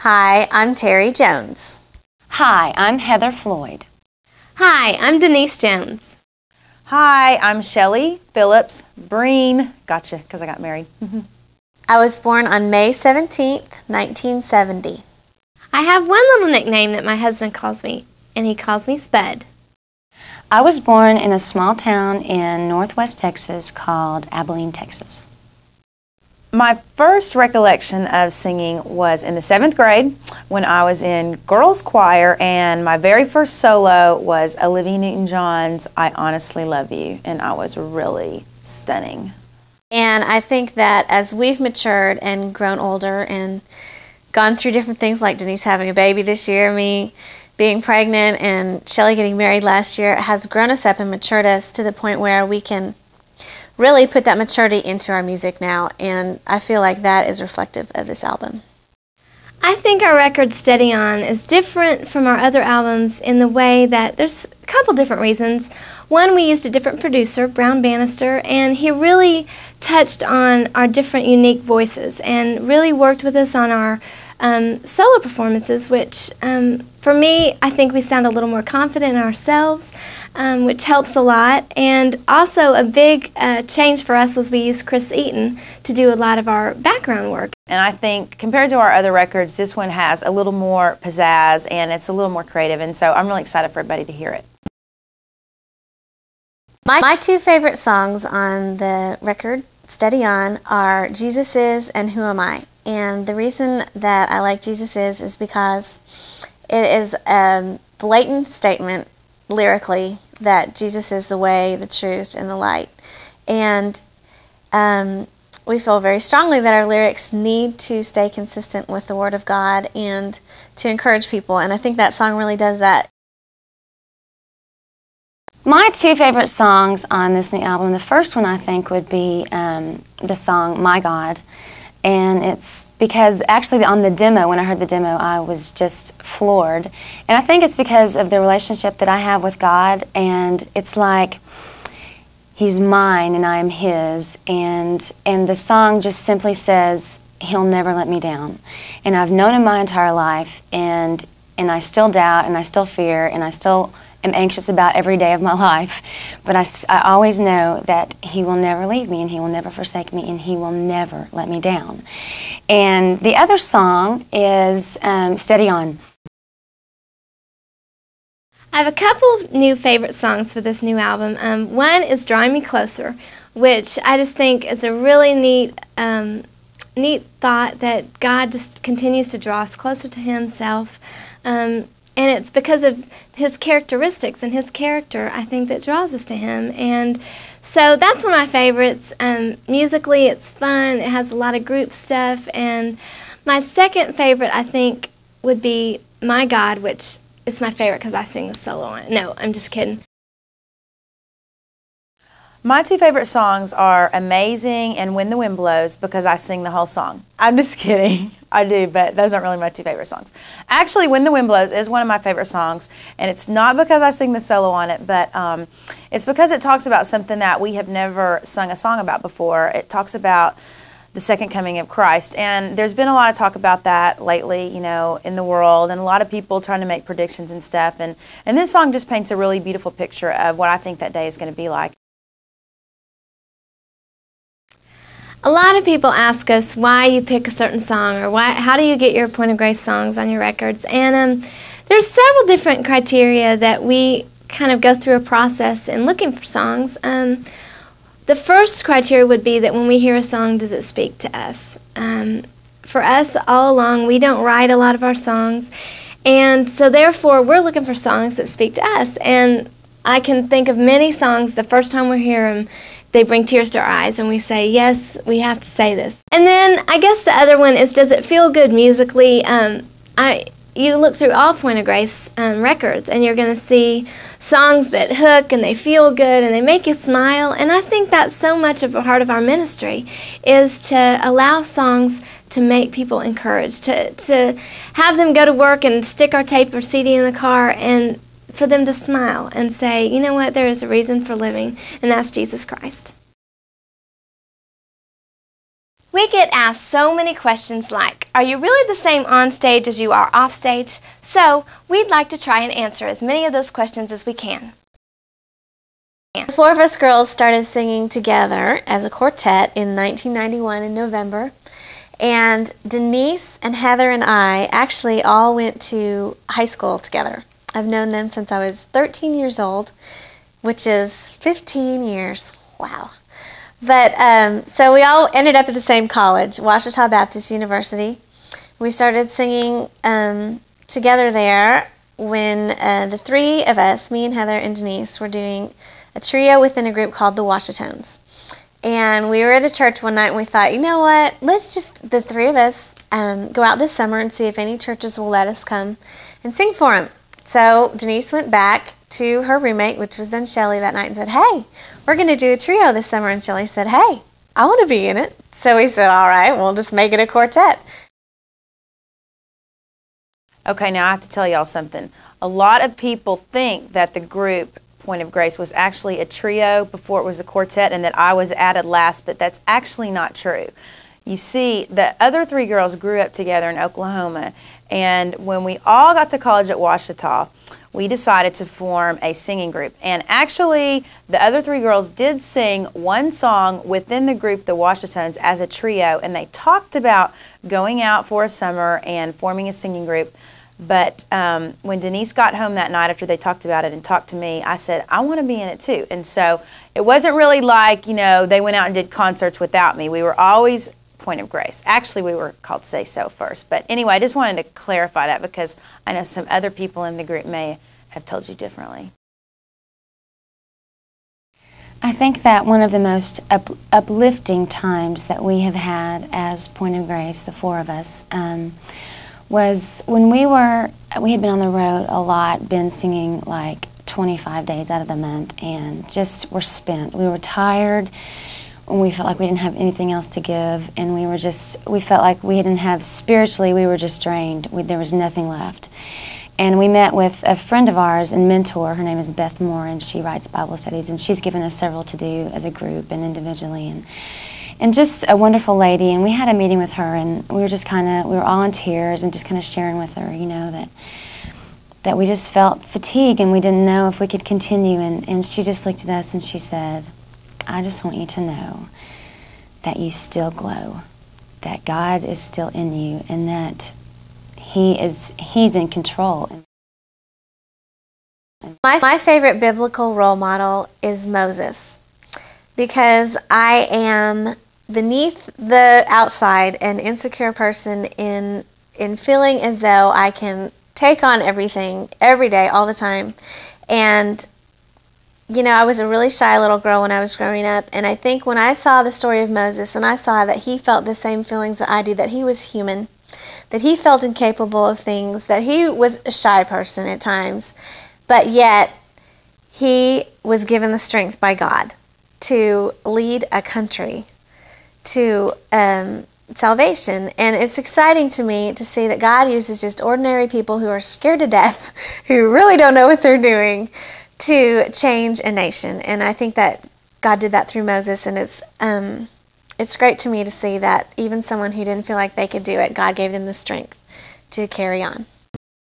Hi, I'm Terry Jones. Hi, I'm Heather Floyd. Hi, I'm Denise Jones. Hi, I'm Shelley Phillips Breen. Gotcha, because I got married. I was born on May 17th, 1970. I have one little nickname that my husband calls me, and he calls me Spud. I was born in a small town in northwest Texas called Abilene, Texas. My first recollection of singing was in the 7th grade when I was in girls' choir, and my very first solo was Olivia Newton-John's I Honestly Love You, and I was really stunning. And I think that as we've matured and grown older and gone through different things like Denise having a baby this year, me being pregnant, and Shelley getting married last year, it has grown us up and matured us to the point where we can really put that maturity into our music now, and I feel like that is reflective of this album. I think our record Steady On is different from our other albums in the way that there's a couple different reasons. One, we used a different producer, Brown Bannister, and he really touched on our different unique voices and really worked with us on our solo performances, which for me, I think we sound a little more confident in ourselves, which helps a lot. And also a big change for us was we used Chris Eaton to do a lot of our background work. And I think compared to our other records, this one has a little more pizzazz and it's a little more creative, and so I'm really excited for everybody to hear it. My two favorite songs on the record Steady On are Jesus Is and Who Am I? And the reason that I like Jesus Is because it is a blatant statement lyrically that Jesus is the way, the truth, and the light. And we feel very strongly that our lyrics need to stay consistent with the Word of God and to encourage people. And I think that song really does that. My two favorite songs on this new album, the first one I think would be the song My God. And it's because actually on the demo, when I heard the demo, I was just floored. And I think it's because of the relationship that I have with God, and it's like He's mine and I am His. And the song just simply says, He'll never let me down. And I've known Him my entire life, and I still doubt, and I still fear, and I still am anxious about every day of my life, but I always know that He will never leave me, and He will never forsake me, and He will never let me down. And the other song is Steady On. I have a couple of new favorite songs for this new album. One is Drawing Me Closer, which I just think is a really neat thought that God just continues to draw us closer to Himself. And it's because of His characteristics and His character, I think, that draws us to Him. And so that's one of my favorites. Musically, it's fun. It has a lot of group stuff. And my second favorite, I think, would be My God, which is my favorite because I sing the solo on it. No, I'm just kidding. My two favorite songs are Amazing and When the Wind Blows because I sing the whole song. I'm just kidding. I do, but those aren't really my two favorite songs. Actually, When the Wind Blows is one of my favorite songs, and it's not because I sing the solo on it, but it's because it talks about something that we have never sung a song about before. It talks about the second coming of Christ, and there's been a lot of talk about that lately, you know, in the world, and a lot of people trying to make predictions and stuff, and this song just paints a really beautiful picture of what I think that day is going to be like. A lot of people ask us why you pick a certain song, or how do you get your Point of Grace songs on your records. And there's several different criteria that we kind of go through a process in looking for songs. The first criteria would be that when we hear a song, does it speak to us? For us, all along, we don't write a lot of our songs, and so therefore we're looking for songs that speak to us. And I can think of many songs, the first time we hear them, they bring tears to our eyes, and we say, yes, we have to say this. And then I guess the other one is, does it feel good musically? You look through all Point of Grace records, and you're going to see songs that hook, and they feel good, and they make you smile. And I think that's so much of a part of our ministry, is to allow songs to make people encouraged, to have them go to work and stick our tape or CD in the car, and for them to smile and say, you know what, there is a reason for living, and that's Jesus Christ. We get asked so many questions like, are you really the same on stage as you are off stage? So we'd like to try and answer as many of those questions as we can. The four of us girls started singing together as a quartet in 1991 in November. And Denise and Heather and I actually all went to high school together. I've known them since I was 13 years old, which is 15 years. Wow. But so we all ended up at the same college, Ouachita Baptist University. We started singing together there when the three of us, me and Heather and Denise, were doing a trio within a group called the Ouachitones. And we were at a church one night and we thought, you know what, let's just, the three of us, go out this summer and see if any churches will let us come and sing for them. So Denise went back to her roommate, which was then Shelley, that night and said, hey, we're going to do a trio this summer. And Shelley said, hey, I want to be in it. So we said, all right, we'll just make it a quartet. Okay, now I have to tell y'all something. A lot of people think that the group Point of Grace was actually a trio before it was a quartet and that I was added last, but that's actually not true. You see, the other three girls grew up together in Oklahoma, and when we all got to college at Ouachita, we decided to form a singing group. And actually, the other three girls did sing one song within the group, the Ouachitones, as a trio, and they talked about going out for a summer and forming a singing group. But when Denise got home that night after they talked about it and talked to me, I said, I want to be in it too. And so it wasn't really like, you know, they went out and did concerts without me. We were always Point of Grace. Actually, we were called Say So first. But anyway, I just wanted to clarify that because I know some other people in the group may have told you differently. I think that one of the most uplifting times that we have had as Point of Grace, the four of us, was when we had been on the road a lot, been singing like 25 days out of the month, and just were spent. We were tired, and we felt like we didn't have anything else to give, and we felt like we didn't have, spiritually, we were just drained. There was nothing left. And we met with a friend of ours and mentor. Her name is Beth Moore, and she writes Bible studies, and she's given us several to do as a group and individually. And just a wonderful lady, and we had a meeting with her, and we were all in tears and just kind of sharing with her, you know, that we just felt fatigue and we didn't know if we could continue. And she just looked at us and she said, I just want you to know that you still glow, that God is still in you, and that He's in control. My favorite biblical role model is Moses, because I am beneath the outside an insecure person in feeling as though I can take on everything every day, all the time. And you know, I was a really shy little girl when I was growing up, and I think when I saw the story of Moses and I saw that he felt the same feelings that I do, that he was human, that he felt incapable of things, that he was a shy person at times, but yet he was given the strength by God to lead a country to salvation. And it's exciting to me to see that God uses just ordinary people who are scared to death, who really don't know what they're doing, to change a nation. And I think that God did that through Moses, and it's great to me to see that even someone who didn't feel like they could do it, God gave them the strength to carry on.